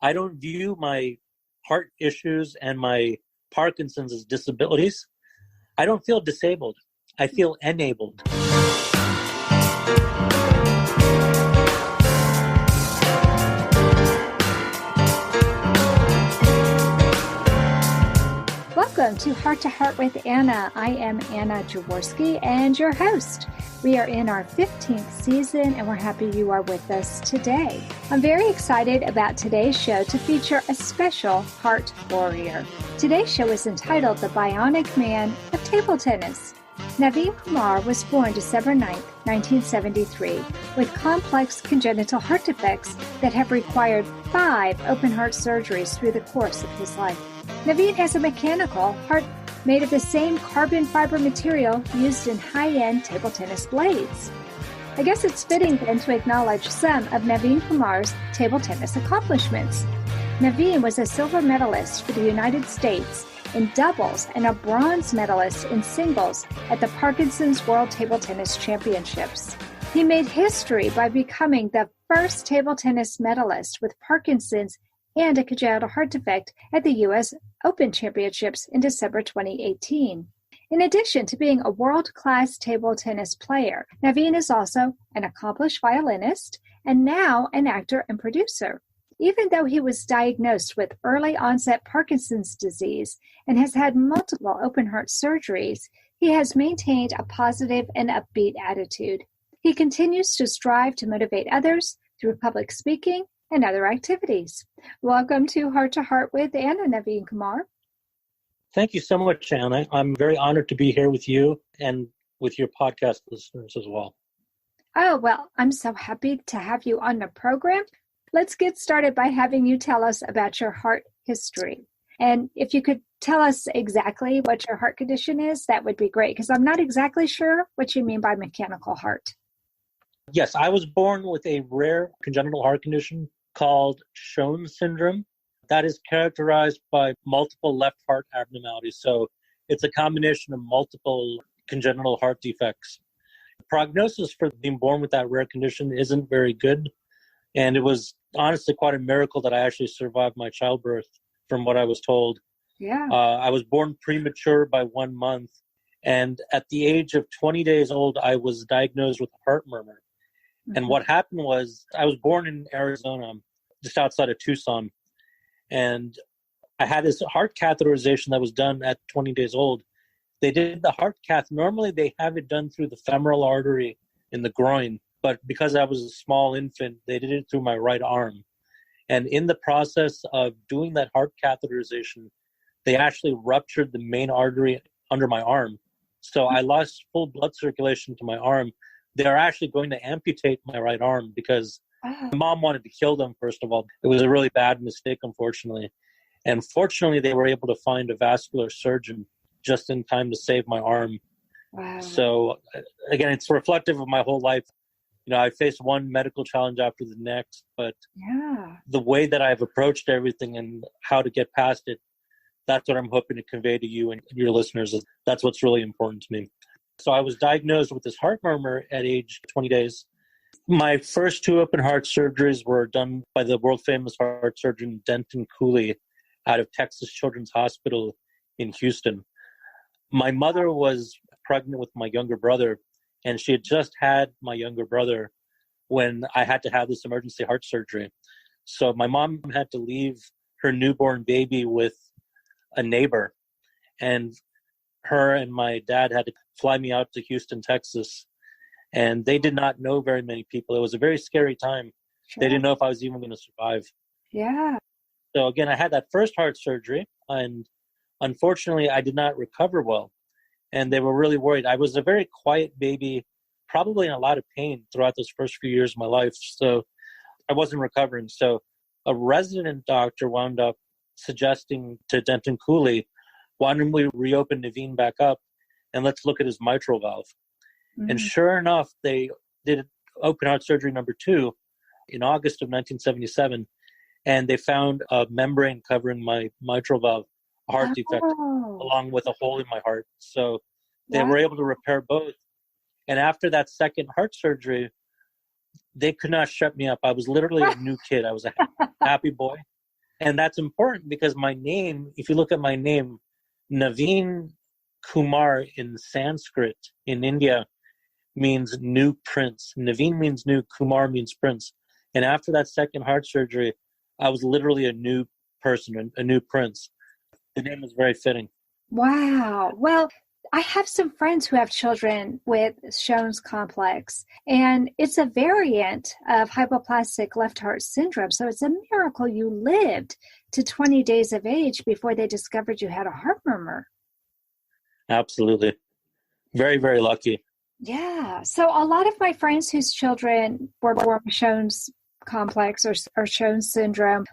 I don't view my heart issues and my Parkinson's as disabilities. I don't feel disabled. I feel enabled. Welcome to Heart with Anna. I am Anna Jaworski and your host. We are in our 15th season and we're happy you are with us today. I'm very excited about today's show to feature a special heart warrior. Today's show is entitled The Bionic Man of Table Tennis. Navin Kumar was born December 9, 1973, with complex congenital heart defects that have required 5 open heart surgeries through the course of his life. Navin has a mechanical heart made of the same carbon fiber material used in high-end table tennis blades. I guess it's fitting then to acknowledge some of Navin Kumar's table tennis accomplishments. Navin was a silver medalist for the United States in doubles and a bronze medalist in singles at the Parkinson's World Table Tennis Championships. He made history by becoming the first table tennis medalist with Parkinson's and a congenital heart defect at the U.S. Open Championships in December 2018. In addition to being a world-class table tennis player, Navin is also an accomplished violinist and now an actor and producer. Even though he was diagnosed with early-onset Parkinson's disease and has had multiple open-heart surgeries, he has maintained a positive and upbeat attitude. He continues to strive to motivate others through public speaking and other activities. Welcome to Heart with Anna, Navin Kumar. Thank you so much, Anna. I'm very honored to be here with you and with your podcast listeners as well. Oh, well, I'm so happy to have you on the program. Let's get started by having you tell us about your heart history. And if you could tell us exactly what your heart condition is, that would be great, because I'm not exactly sure what you mean by mechanical heart. Yes, I was born with a rare congenital heart condition called Schoen syndrome that is characterized by multiple left heart abnormalities. So it's a combination of multiple congenital heart defects. The prognosis for being born with that rare condition isn't very good. And it was honestly quite a miracle that I actually survived my childbirth, from what I was told. Yeah. I was born premature by 1 month. And at the age of 20 days old, I was diagnosed with a heart murmur. Mm-hmm. And what happened was I was born in Arizona, just outside of Tucson. And I had this heart catheterization that was done at 20 days old. They did the heart cath. Normally, they have it done through the femoral artery in the groin. But because I was a small infant, they did it through my right arm. And in the process of doing that heart catheterization, they actually ruptured the main artery under my arm. So I lost full blood circulation to my arm. They're actually going to amputate my right arm because my mom wanted to kill them, first of all. It was a really bad mistake, unfortunately. And fortunately, they were able to find a vascular surgeon just in time to save my arm. Wow. So again, it's reflective of my whole life. You know, I faced one medical challenge after the next, but the way that I've approached everything and how to get past it, that's what I'm hoping to convey to you and your listeners. That's what's really important to me. So I was diagnosed with this heart murmur at age 20 days. My first 2 open heart surgeries were done by the world-famous heart surgeon Denton Cooley out of Texas Children's Hospital in Houston. My mother was pregnant with my younger brother, and she had just had my younger brother when I had to have this emergency heart surgery. So my mom had to leave her newborn baby with a neighbor. And her and my dad had to fly me out to Houston, Texas. And they did not know very many people. It was a very scary time. Sure. They didn't know if I was even going to survive. Yeah. So again, I had that first heart surgery. And unfortunately, I did not recover well. And they were really worried. I was a very quiet baby, probably in a lot of pain throughout those first few years of my life. So I wasn't recovering. So a resident doctor wound up suggesting to Denton Cooley, why don't we reopen Navin back up and let's look at his mitral valve. Mm-hmm. And sure enough, they did open heart surgery number 2 in August of 1977. And they found a membrane covering my mitral valve, a heart defect, along with a hole in my heart. So they were able to repair both. And after that second heart surgery, they could not shut me up. I was literally a new kid. I was a happy boy. And that's important because my name, if you look at my name, Navin Kumar in Sanskrit in India means new prince. Navin means new, Kumar means prince. And after that second heart surgery, I was literally a new person, a new prince. The name is very fitting. Wow. Well, I have some friends who have children with Schoen's complex, and it's a variant of hypoplastic left heart syndrome. So it's a miracle you lived to 20 days of age before they discovered you had a heart murmur. Absolutely. Very, very lucky. Yeah. So a lot of my friends whose children were born with Schoen's complex or Schoen's syndrome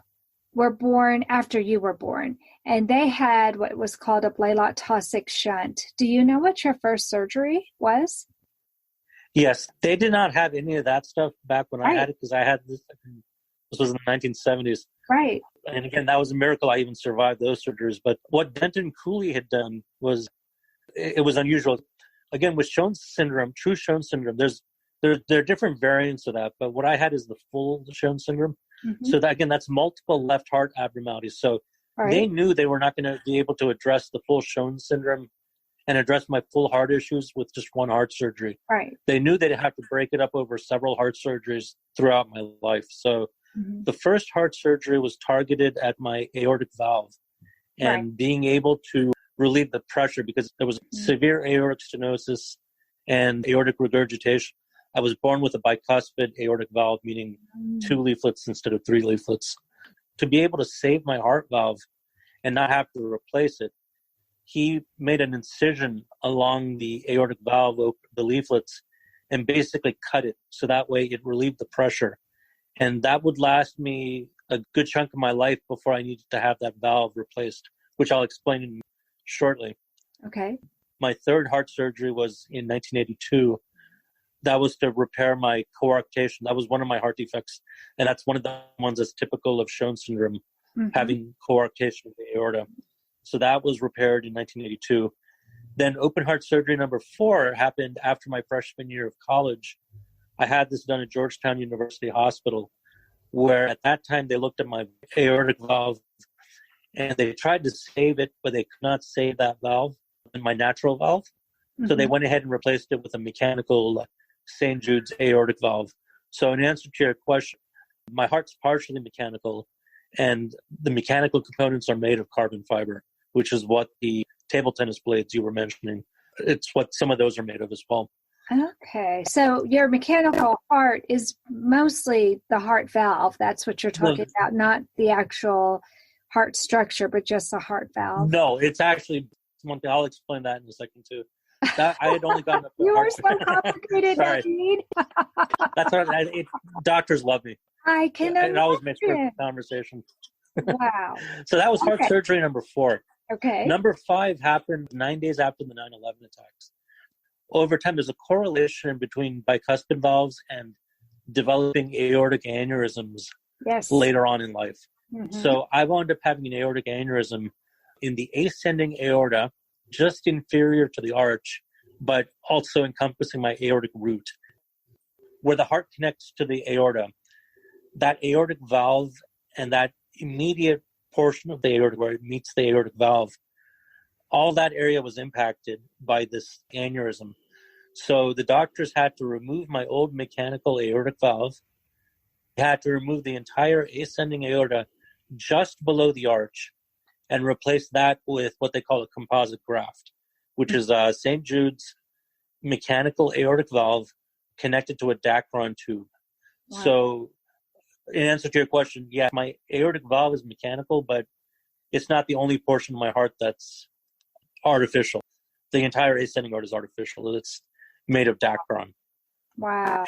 were born after you were born, and they had what was called a Blalock Taussig shunt. Do you know what your first surgery was? Yes, they did not have any of that stuff back when I had it, because I had this was in the 1970s. Right. And again, that was a miracle I even survived those surgeries. But what Denton Cooley had done was, it was unusual. Again, with Schoen's syndrome, true Schoen's syndrome, there are different variants of that, but what I had is the full Schoen's syndrome. Mm-hmm. So that, again, that's multiple left heart abnormalities. So they knew they were not going to be able to address the full Schoen's syndrome and address my full heart issues with just one heart surgery. Right. They knew they'd have to break it up over several heart surgeries throughout my life. So the first heart surgery was targeted at my aortic valve and being able to relieve the pressure, because there was severe aortic stenosis and aortic regurgitation. I was born with a bicuspid aortic valve, meaning 2 leaflets instead of 3 leaflets. To be able to save my heart valve and not have to replace it, he made an incision along the aortic valve, the leaflets, and basically cut it so that way it relieved the pressure. And that would last me a good chunk of my life before I needed to have that valve replaced, which I'll explain shortly. Okay. My third heart surgery was in 1982. That was to repair my coarctation. That was one of my heart defects. And that's one of the ones that's typical of Schoen's syndrome, having coarctation of the aorta. So that was repaired in 1982. Then open heart surgery number 4 happened after my freshman year of college. I had this done at Georgetown University Hospital, where at that time they looked at my aortic valve and they tried to save it, but they could not save that valve, my natural valve. So they went ahead and replaced it with a mechanical St. Jude's aortic valve. So in answer to your question, my heart's partially mechanical, and the mechanical components are made of carbon fiber, which is what the table tennis blades you were mentioning, it's what some of those are made of as well. Okay. So your mechanical heart is mostly the heart valve. That's what you're talking about, not the actual heart structure, but just the heart valve. No, it's actually one thing. I'll explain that in a second too. That I had only gotten up to you are so complicated. Sorry. That's all right. Doctors love me. I can imagine. It always makes for a conversation. Wow. So that was heart surgery number 4. Okay. Number 5 happened 9 days after the 9/11 attacks. Over time, there's a correlation between bicuspid valves and developing aortic aneurysms later on in life. So I wound up having an aortic aneurysm in the ascending aorta, just inferior to the arch, but also encompassing my aortic root. Where the heart connects to the aorta, that aortic valve and that immediate portion of the aorta where it meets the aortic valve, all that area was impacted by this aneurysm. So the doctors had to remove my old mechanical aortic valve. They had to remove the entire ascending aorta just below the arch and replace that with what they call a composite graft, which is St. Jude's mechanical aortic valve connected to a Dacron tube. Wow. So in answer to your question, yeah, my aortic valve is mechanical, but it's not the only portion of my heart that's artificial. The entire ascending aorta is artificial. It's made of Dacron. Wow.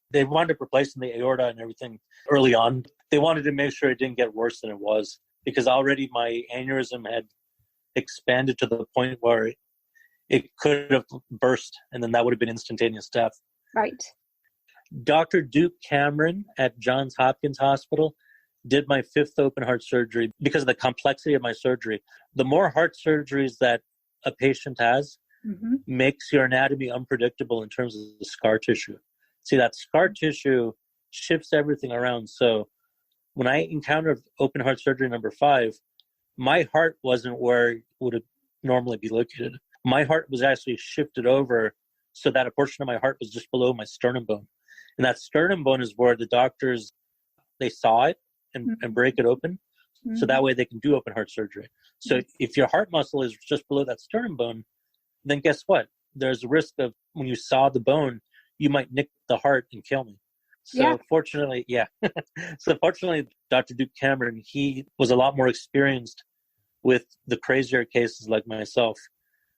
They wound up replacing the aorta and everything early on. They wanted to make sure it didn't get worse than it was, because already my aneurysm had expanded to the point where it could have burst, and then that would have been instantaneous death. Right. Dr. Duke Cameron at Johns Hopkins Hospital did my 5th open heart surgery because of the complexity of my surgery. The more heart surgeries that a patient has makes your anatomy unpredictable in terms of the scar tissue. See, that scar tissue shifts everything around. So when I encountered open heart surgery number 5, my heart wasn't where it would have normally be located. My heart was actually shifted over so that a portion of my heart was just below my sternum bone. And that sternum bone is where the doctors, they saw it and break it open. So that way they can do open heart surgery. So if your heart muscle is just below that sternum bone, then guess what? There's a risk of when you saw the bone, you might nick the heart and kill me. So fortunately, So fortunately, Dr. Duke Cameron, he was a lot more experienced with the crazier cases like myself.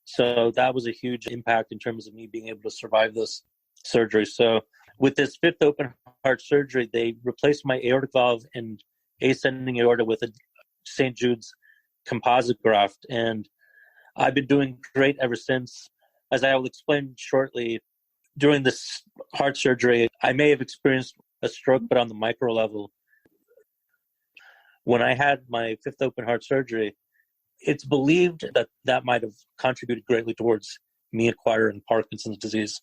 So that was a huge impact in terms of me being able to survive this surgery. So with this 5th open heart surgery, they replaced my aortic valve and ascending aorta with a St. Jude's composite graft. And I've been doing great ever since. As I will explain shortly, during this heart surgery, I may have experienced a stroke, but on the micro level. When I had my 5th open heart surgery, it's believed that that might have contributed greatly towards me acquiring Parkinson's disease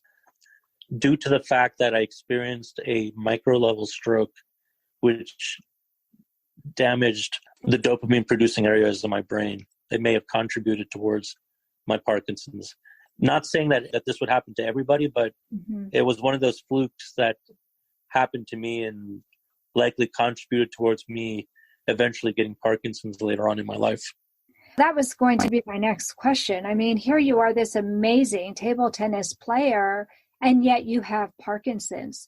due to the fact that I experienced a micro-level stroke, which damaged the dopamine-producing areas of my brain. It may have contributed towards my Parkinson's. Not saying that this would happen to everybody, but it was one of those flukes that happened to me and likely contributed towards me eventually getting Parkinson's later on in my life. That was going to be my next question. I mean, here you are, this amazing table tennis player, and yet you have Parkinson's.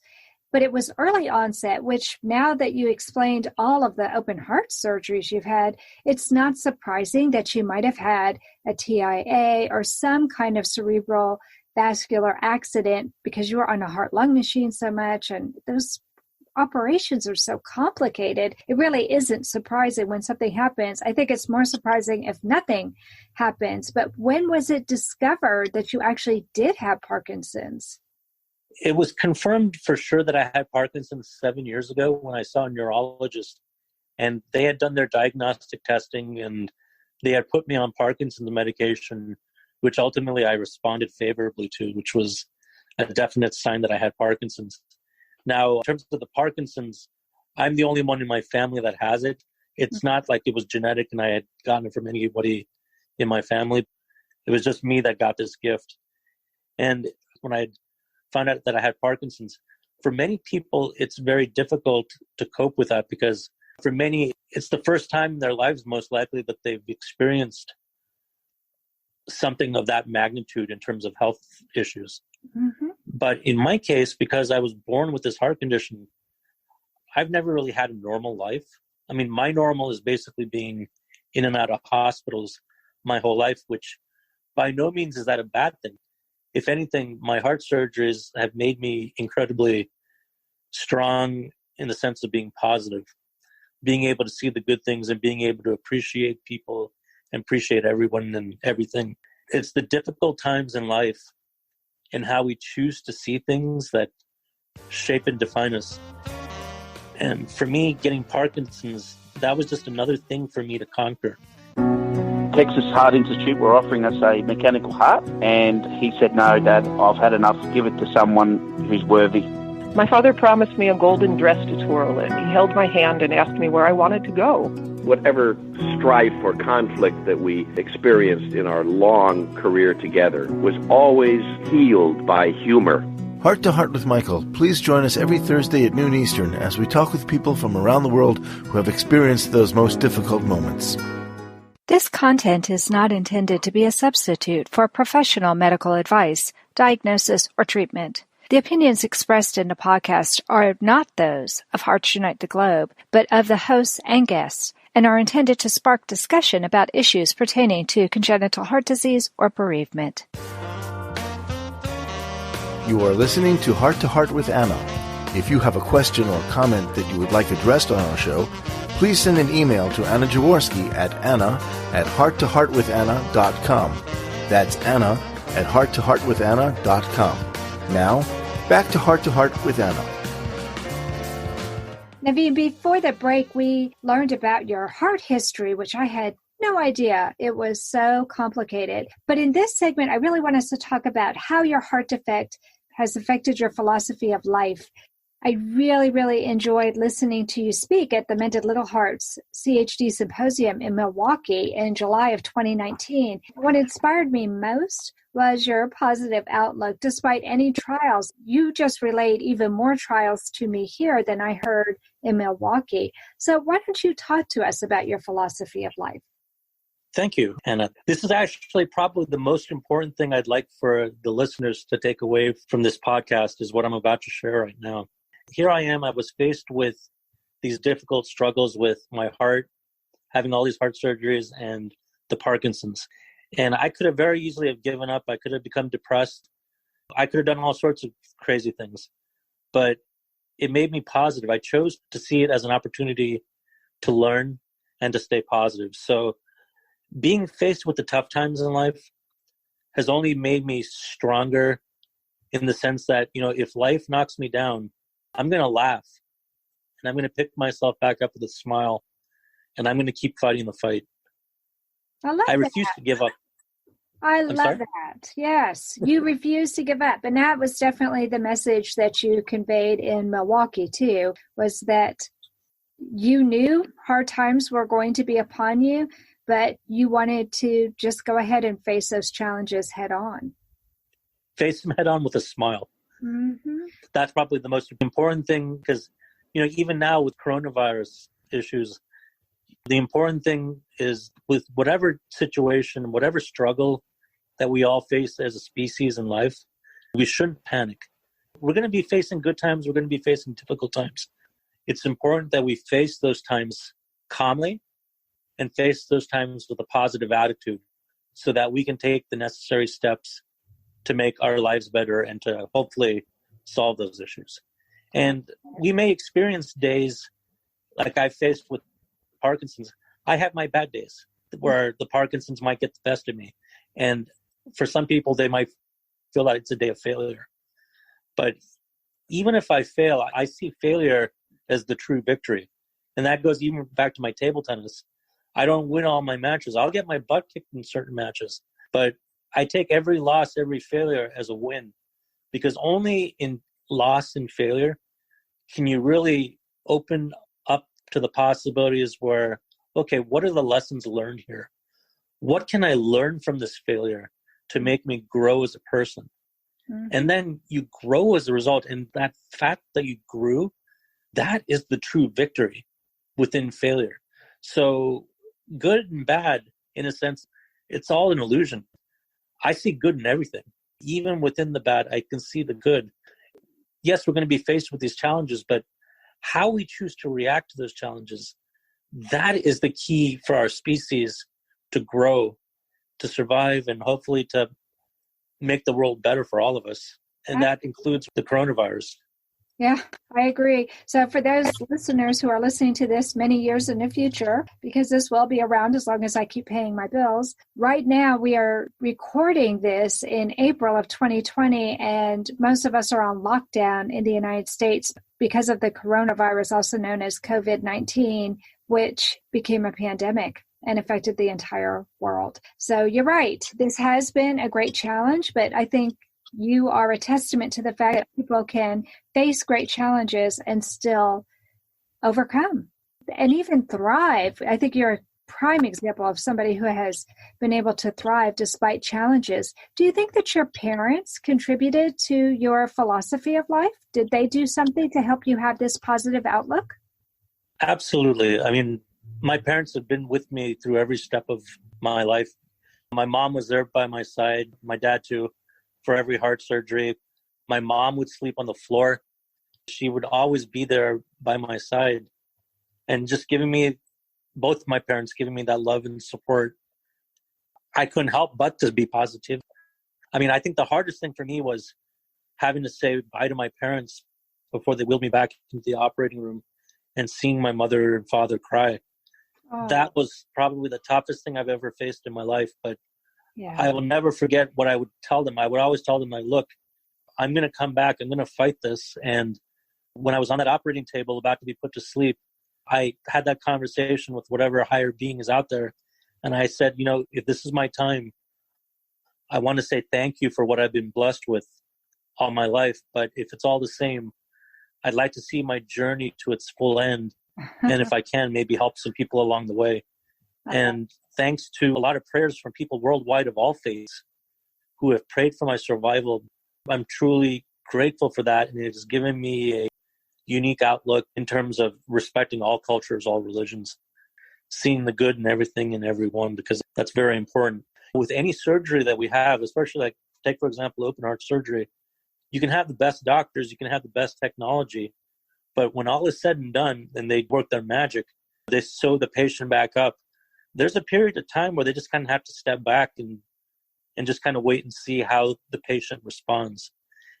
But it was early onset, which now that you explained all of the open heart surgeries you've had, it's not surprising that you might have had a TIA or some kind of cerebral vascular accident because you were on a heart-lung machine so much, and those operations are so complicated. It really isn't surprising when something happens. I think it's more surprising if nothing happens. But when was it discovered that you actually did have Parkinson's? It was confirmed for sure that I had Parkinson's 7 years ago when I saw a neurologist, and they had done their diagnostic testing and they had put me on Parkinson's medication, which ultimately I responded favorably to, which was a definite sign that I had Parkinson's. Now, in terms of the Parkinson's, I'm the only one in my family that has it. It's not like it was genetic and I had gotten it from anybody in my family. It was just me that got this gift. And when I found out that I had Parkinson's, for many people, it's very difficult to cope with that because for many, it's the first time in their lives, most likely, that they've experienced something of that magnitude in terms of health issues. But in my case, because I was born with this heart condition, I've never really had a normal life. I mean, my normal is basically being in and out of hospitals my whole life, which by no means is that a bad thing. If anything, my heart surgeries have made me incredibly strong in the sense of being positive, being able to see the good things and being able to appreciate people and appreciate everyone and everything. It's the difficult times in life and how we choose to see things that shape and define us. And for me, getting Parkinson's, that was just another thing for me to conquer. Texas Heart Institute were offering us a mechanical heart, and he said, "No, Dad, I've had enough. Give it to someone who's worthy." My father promised me a golden dress to twirl in. He held my hand and asked me where I wanted to go. Whatever strife or conflict that we experienced in our long career together was always healed by humor. Heart to Heart with Michael. Please join us every Thursday at noon Eastern as we talk with people from around the world who have experienced those most difficult moments. This content is not intended to be a substitute for professional medical advice, diagnosis, or treatment. The opinions expressed in the podcast are not those of Hearts Unite the Globe, but of the hosts and guests, and are intended to spark discussion about issues pertaining to congenital heart disease or bereavement. You are listening to Heart with Anna. If you have a question or comment that you would like addressed on our show, please send an email to Anna Jaworski at anna@hearttoheartwithanna.com. That's anna@hearttoheartwithanna.com. Now, back to Heart with Anna. Navin, before the break, we learned about your heart history, which I had no idea. It was so complicated. But in this segment, I really want us to talk about how your heart defect has affected your philosophy of life. I really, really enjoyed listening to you speak at the Mended Little Hearts CHD Symposium in Milwaukee in July of 2019. What inspired me most was your positive outlook despite any trials. You just relayed even more trials to me here than I heard in Milwaukee. So why don't you talk to us about your philosophy of life? Thank you, Anna. This is actually probably the most important thing I'd like for the listeners to take away from this podcast is what I'm about to share right now. Here I am, I was faced with these difficult struggles with my heart, having all these heart surgeries and the Parkinson's. And I could have very easily have given up. I could have become depressed. I could have done all sorts of crazy things. But it made me positive. I chose to see it as an opportunity to learn and to stay positive. So being faced with the tough times in life has only made me stronger in the sense that, if life knocks me down, I'm going to laugh and I'm going to pick myself back up with a smile and I'm going to keep fighting the fight. I refuse to give up. I love that. Yes, you refuse to give up. And that was definitely the message that you conveyed in Milwaukee too, was that you knew hard times were going to be upon you, but you wanted to just go ahead and face those challenges head on. Face them head on with a smile. Mm-hmm. That's probably the most important thing because, even now with coronavirus issues, the important thing is with whatever situation, whatever struggle that we all face as a species in life, we shouldn't panic. We're going to be facing good times. We're going to be facing difficult times. It's important that we face those times calmly and face those times with a positive attitude so that we can take the necessary steps to make our lives better and to hopefully solve those issues. And we may experience days like I faced with Parkinson's. I have my bad days where the Parkinson's might get the best of me. And for some people, they might feel that it's a day of failure. But even if I fail, I see failure as the true victory. And that goes even back to my table tennis. I don't win all my matches. I'll get my butt kicked in certain matches. But I take every loss, every failure as a win, because only in loss and failure can you really open up to the possibilities where, okay, what are the lessons learned here? What can I learn from this failure to make me grow as a person? Mm-hmm. And then you grow as a result. And that fact that you grew, that is the true victory within failure. So good and bad, in a sense, it's all an illusion. I see good in everything. Even within the bad, I can see the good. Yes, we're going to be faced with these challenges, but how we choose to react to those challenges, that is the key for our species to grow, to survive, and hopefully to make the world better for all of us. And that includes the coronavirus. Yeah, I agree. So for those listeners who are listening to this many years in the future, because this will be around as long as I keep paying my bills, right now we are recording this in April of 2020, and most of us are on lockdown in the United States because of the coronavirus, also known as COVID-19, which became a pandemic and affected the entire world. So you're right. This has been a great challenge, but I think you are a testament to the fact that people can face great challenges and still overcome and even thrive. I think you're a prime example of somebody who has been able to thrive despite challenges. Do you think that your parents contributed to your philosophy of life? Did they do something to help you have this positive outlook? Absolutely. I mean, my parents have been with me through every step of my life. My mom was there by my side, my dad too, for every heart surgery. My mom would sleep on the floor. She would always be there by my side and just giving me, both my parents giving me that love and support. I couldn't help but to be positive. I mean, I think the hardest thing for me was having to say bye to my parents before they wheeled me back into the operating room and seeing my mother and father cry. Oh. That was probably the toughest thing I've ever faced in my life, but yeah. I will never forget what I would tell them. I would always tell them, like, look, I'm going to come back. I'm going to fight this. And when I was on that operating table about to be put to sleep, I had that conversation with whatever higher being is out there. And I said, if this is my time, I want to say thank you for what I've been blessed with all my life. But if it's all the same, I'd like to see my journey to its full end. And if I can, maybe help some people along the way. And thanks to a lot of prayers from people worldwide of all faiths who have prayed for my survival, I'm truly grateful for that. And it has given me a unique outlook in terms of respecting all cultures, all religions, seeing the good in everything and everyone, because that's very important. With any surgery that we have, especially like, take, for example, open heart surgery, you can have the best doctors, you can have the best technology, but when all is said and done and they work their magic, they sew the patient back up, there's a period of time where they just kind of have to step back and just kind of wait and see how the patient responds.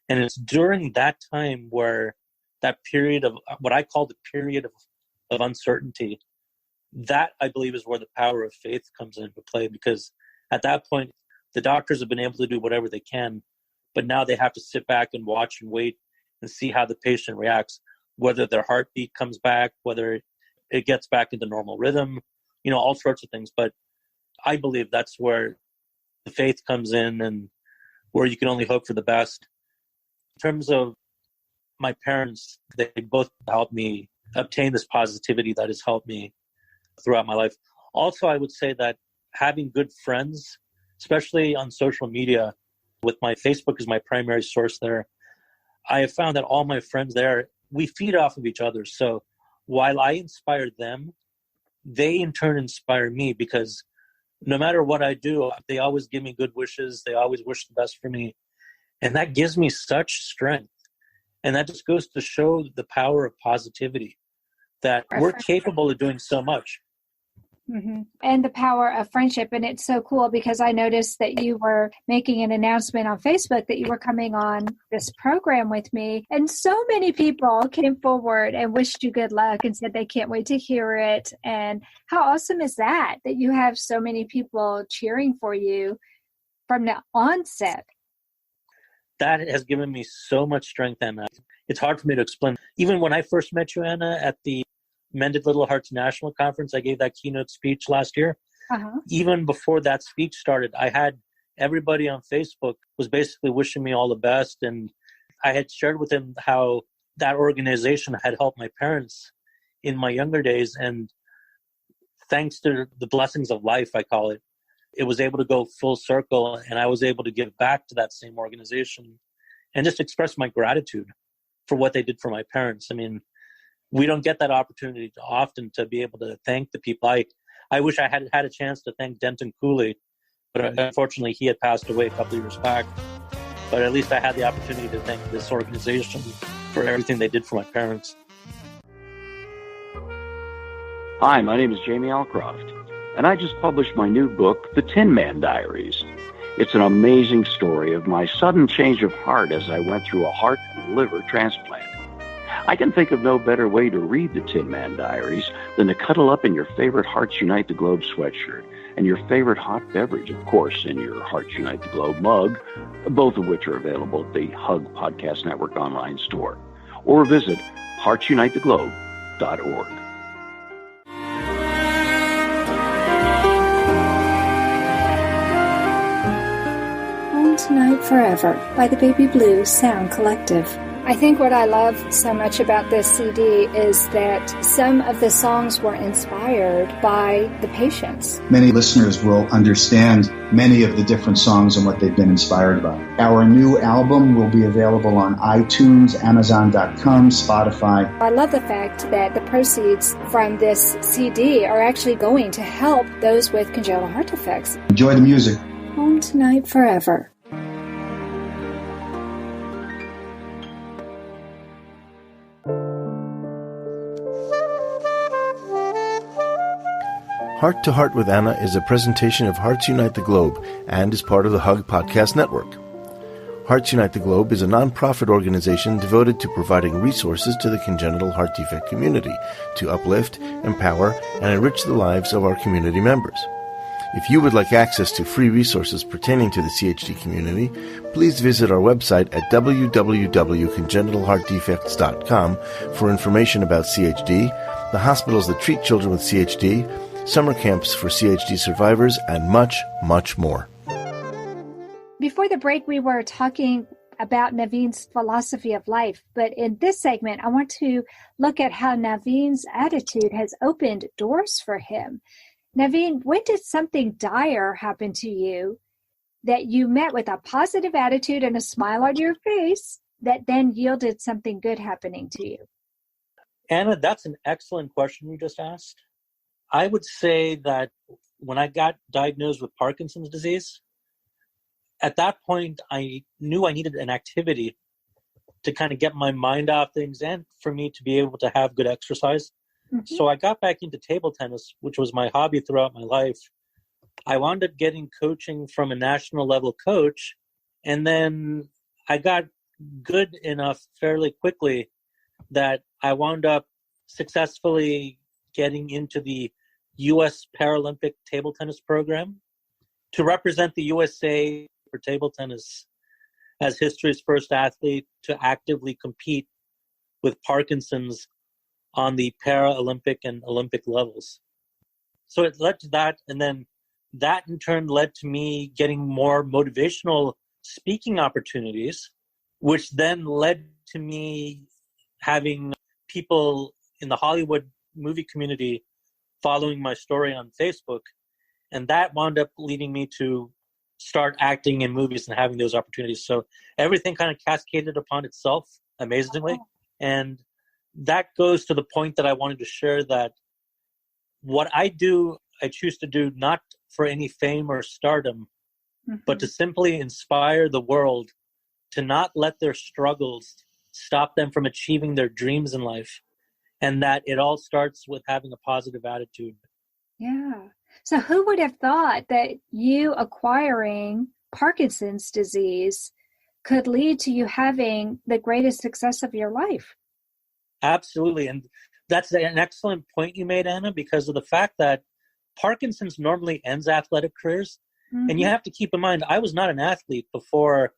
And it's during that time where that period of what I call the period of uncertainty, that I believe is where the power of faith comes into play, because at that point, the doctors have been able to do whatever they can, but now they have to sit back and watch and wait and see how the patient reacts, whether their heartbeat comes back, whether it gets back into normal rhythm, all sorts of things. But I believe that's where the faith comes in and where you can only hope for the best. In terms of my parents, they both helped me obtain this positivity that has helped me throughout my life. Also, I would say that having good friends, especially on social media, with my Facebook as my primary source there, I have found that all my friends there, we feed off of each other. So while I inspire them, they in turn inspire me, because no matter what I do, they always give me good wishes. They always wish the best for me. And that gives me such strength. And that just goes to show the power of positivity, that we're capable of doing so much. Mm-hmm. And the power of friendship. And it's so cool because I noticed that you were making an announcement on Facebook that you were coming on this program with me. And so many people came forward and wished you good luck and said they can't wait to hear it. And how awesome is that you have so many people cheering for you from the onset? That has given me so much strength, Anna. It's hard for me to explain. Even when I first met you, Anna, at the Mended Little Hearts National Conference, I gave that keynote speech last year. Even before that speech started, I had everybody on Facebook was basically wishing me all the best. And I had shared with them how that organization had helped my parents in my younger days. And thanks to the blessings of life, I call it, it was able to go full circle. And I was able to give back to that same organization and just express my gratitude for what they did for my parents. I mean, we don't get that opportunity often to be able to thank the people. I wish I had had a chance to thank Denton Cooley, but unfortunately he had passed away a couple of years back. But at least I had the opportunity to thank this organization for everything they did for my parents. Hi, my name is Jamie Alcroft, and I just published my new book, The Tin Man Diaries. It's an amazing story of my sudden change of heart as I went through a heart and liver transplant. I can think of no better way to read the Tin Man Diaries than to cuddle up in your favorite Hearts Unite the Globe sweatshirt and your favorite hot beverage, of course, in your Hearts Unite the Globe mug, both of which are available at the Hug Podcast Network online store, or visit heartsunitetheglobe.org. Home Tonight Forever by the Baby Blue Sound Collective. I think what I love so much about this CD is that some of the songs were inspired by the patients. Many listeners will understand many of the different songs and what they've been inspired by. Our new album will be available on iTunes, Amazon.com, Spotify. I love the fact that the proceeds from this CD are actually going to help those with congenital heart defects. Enjoy the music. Home Tonight Forever. Heart to Heart with Anna is a presentation of Hearts Unite the Globe and is part of the Hug Podcast Network. Hearts Unite the Globe is a non-profit organization devoted to providing resources to the congenital heart defect community to uplift, empower, and enrich the lives of our community members. If you would like access to free resources pertaining to the CHD community, please visit our website at www.congenitalheartdefects.com for information about CHD, the hospitals that treat children with CHD, summer camps for CHD survivors, and much, much more. Before the break, we were talking about Navin's philosophy of life. But in this segment, I want to look at how Navin's attitude has opened doors for him. Navin, when did something dire happen to you that you met with a positive attitude and a smile on your face that then yielded something good happening to you? Anna, that's an excellent question you just asked. I would say that when I got diagnosed with Parkinson's disease, at that point, I knew I needed an activity to kind of get my mind off things and for me to be able to have good exercise. Mm-hmm. So I got back into table tennis, which was my hobby throughout my life. I wound up getting coaching from a national level coach, and then I got good enough fairly quickly that I wound up successfully getting into the U.S. Paralympic table tennis program to represent the USA for table tennis as history's first athlete to actively compete with Parkinson's on the Paralympic and Olympic levels. So it led to that, and then that in turn led to me getting more motivational speaking opportunities, which then led to me having people in the Hollywood movie community following my story on Facebook. And that wound up leading me to start acting in movies and having those opportunities. So everything kind of cascaded upon itself amazingly. And that goes to the point that I wanted to share, that what I do, I choose to do not for any fame or stardom, but to simply inspire the world to not let their struggles stop them from achieving their dreams in life. And that it all starts with having a positive attitude. Yeah. So who would have thought that you acquiring Parkinson's disease could lead to you having the greatest success of your life? Absolutely. And that's an excellent point you made, Anna, because of the fact that Parkinson's normally ends athletic careers. Mm-hmm. And you have to keep in mind, I was not an athlete before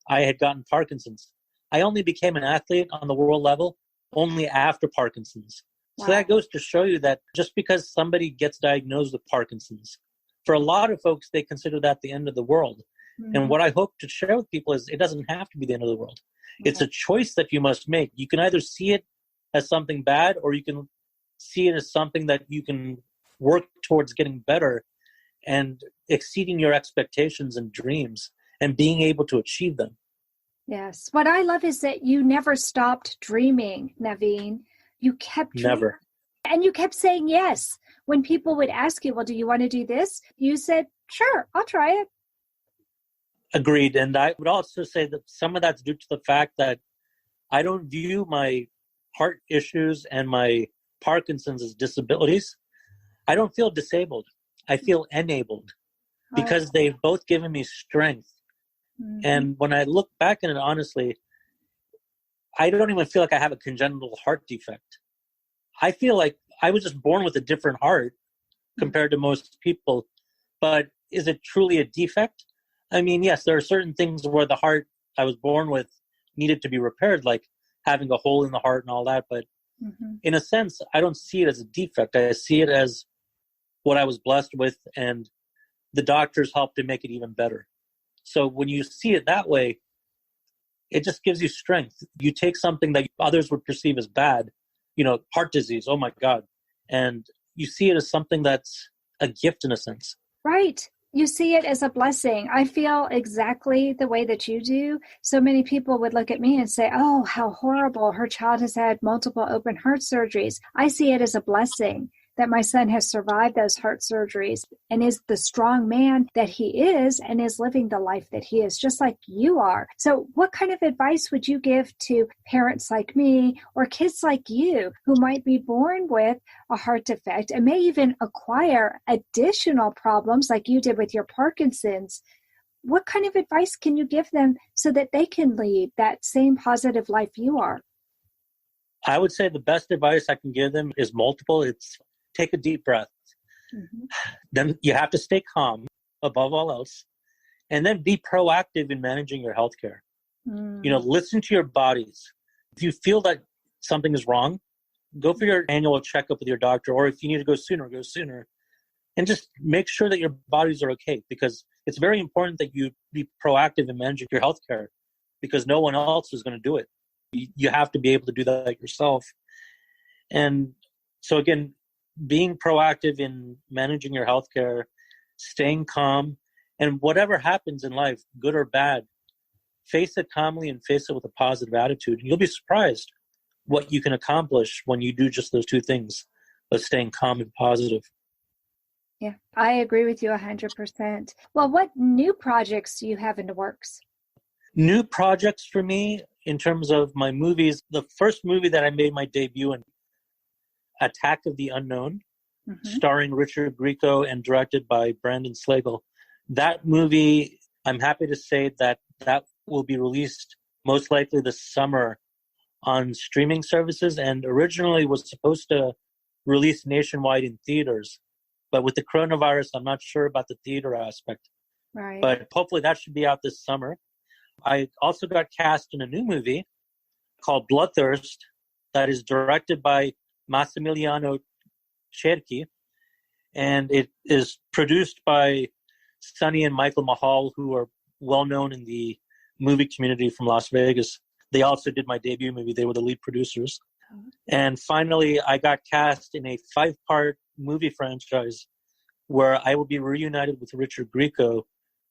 I had gotten Parkinson's. I only became an athlete on the world level only after Parkinson's. Wow. So that goes to show you that just because somebody gets diagnosed with Parkinson's, for a lot of folks, they consider that the end of the world. Mm-hmm. And what I hope to share with people is it doesn't have to be the end of the world. Okay. It's a choice that you must make. You can either see it as something bad, or you can see it as something that you can work towards getting better and exceeding your expectations and dreams and being able to achieve them. Yes. What I love is that you never stopped dreaming, Navin. You kept dreaming. Never. And you kept saying yes. When people would ask you, well, do you want to do this? You said, sure, I'll try it. Agreed. And I would also say that some of that's due to the fact that I don't view my heart issues and my Parkinson's as disabilities. I don't feel disabled. I feel enabled because they've both given me strength. Mm-hmm. And when I look back at it, honestly, I don't even feel like I have a congenital heart defect. I feel like I was just born with a different heart compared to most people. But is it truly a defect? I mean, yes, there are certain things where the heart I was born with needed to be repaired, like having a hole in the heart and all that. But in a sense, I don't see it as a defect. I see it as what I was blessed with, and the doctors helped to make it even better. So when you see it that way, it just gives you strength. You take something that others would perceive as bad, heart disease, oh my God, and you see it as something that's a gift in a sense. Right. You see it as a blessing. I feel exactly the way that you do. So many people would look at me and say, oh, how horrible. Her child has had multiple open heart surgeries. I see it as a blessing that my son has survived those heart surgeries and is the strong man that he is and is living the life that he is, just like you are. So what kind of advice would you give to parents like me or kids like you who might be born with a heart defect and may even acquire additional problems like you did with your Parkinson's? What kind of advice can you give them so that they can lead that same positive life you are? I would say the best advice I can give them is multiple. It's take a deep breath. Mm-hmm. Then you have to stay calm above all else. And then be proactive in managing your healthcare. Listen to your bodies. If you feel that something is wrong, go for your annual checkup with your doctor. Or if you need to go sooner. And just make sure that your bodies are okay, because it's very important that you be proactive in managing your healthcare. because no one else is going to do it. You have to be able to do that yourself. And so again, being proactive in managing your healthcare, staying calm, and whatever happens in life, good or bad, face it calmly and face it with a positive attitude. And you'll be surprised what you can accomplish when you do just those two things, but staying calm and positive. Yeah, I agree with you 100%. Well, what new projects do you have in the works? New projects for me in terms of my movies. The first movie that I made my debut in, Attack of the Unknown, starring Richard Grieco and directed by Brandon Slagle. That movie, I'm happy to say that will be released most likely this summer on streaming services, and originally was supposed to release nationwide in theaters. But with the coronavirus, I'm not sure about the theater aspect. Right. But hopefully that should be out this summer. I also got cast in a new movie called Bloodthirst that is directed by Massimiliano Cerchi, and it is produced by Sonny and Michael Mahal, who are well known in the movie community from Las Vegas. They also did my debut movie. They were the lead producers. And finally, I got cast in a 5-part movie franchise where I will be reunited with Richard Grieco,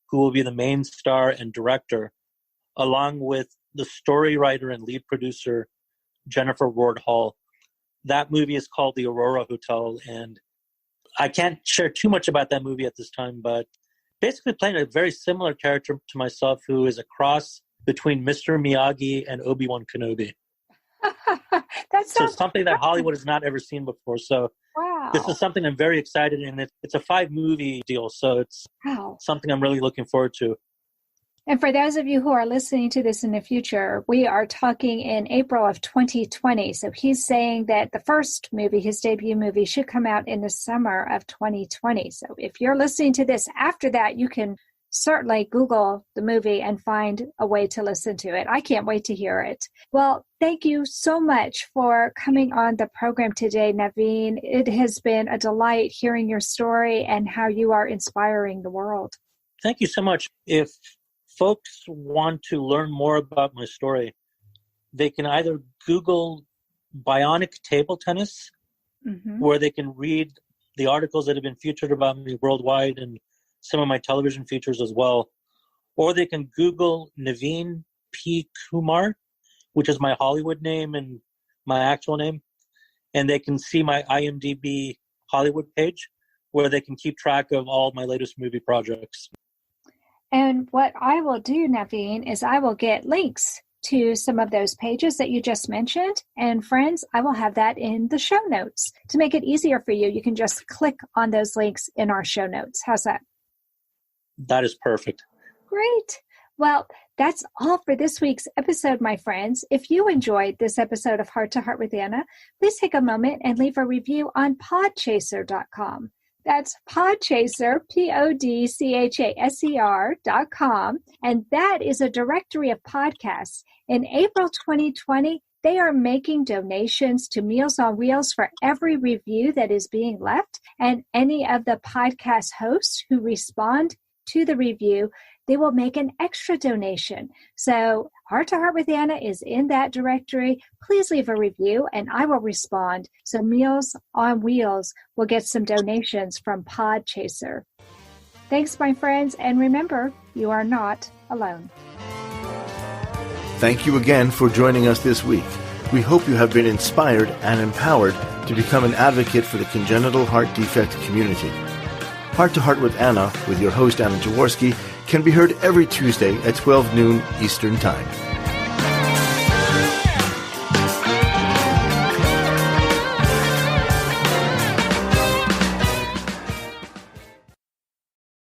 who will be the main star and director, along with the story writer and lead producer, Jennifer Ward Hall. That movie is called The Aurora Hotel, and I can't share too much about that movie at this time, but basically playing a very similar character to myself, who is a cross between Mr. Miyagi and Obi-Wan Kenobi. So something that Hollywood has not ever seen before. So This is something I'm very excited in. It's a 5-movie deal, so it's something I'm really looking forward to. And for those of you who are listening to this in the future, we are talking in April of 2020. So he's saying that the first movie, his debut movie, should come out in the summer of 2020. So if you're listening to this after that, you can certainly Google the movie and find a way to listen to it. I can't wait to hear it. Well, thank you so much for coming on the program today, Navin. It has been a delight hearing your story and how you are inspiring the world. Thank you so much. If folks want to learn more about my story, they can either Google Bionic table tennis, where they can read the articles that have been featured about me worldwide and some of my television features as well. Or they can Google Navin P. Kumar, which is my Hollywood name and my actual name. And they can see my IMDb Hollywood page, where they can keep track of all my latest movie projects. And what I will do, Navin, is I will get links to some of those pages that you just mentioned. And friends, I will have that in the show notes. To make it easier for you, you can just click on those links in our show notes. How's that? That is perfect. Great. Well, that's all for this week's episode, my friends. If you enjoyed this episode of Heart to Heart with Anna, please take a moment and leave a review on podchaser.com. That's Podchaser, PODCHASER.com. And that is a directory of podcasts. In April 2020, they are making donations to Meals on Wheels for every review that is being left. And any of the podcast hosts who respond to the review, they will make an extra donation. So Heart to Heart with Anna is in that directory. Please leave a review and I will respond. So Meals on Wheels will get some donations from Podchaser. Thanks, my friends. And remember, you are not alone. Thank you again for joining us this week. We hope you have been inspired and empowered to become an advocate for the congenital heart defect community. Heart to Heart with Anna, with your host Anna Jaworski, can be heard every Tuesday at 12 noon Eastern Time.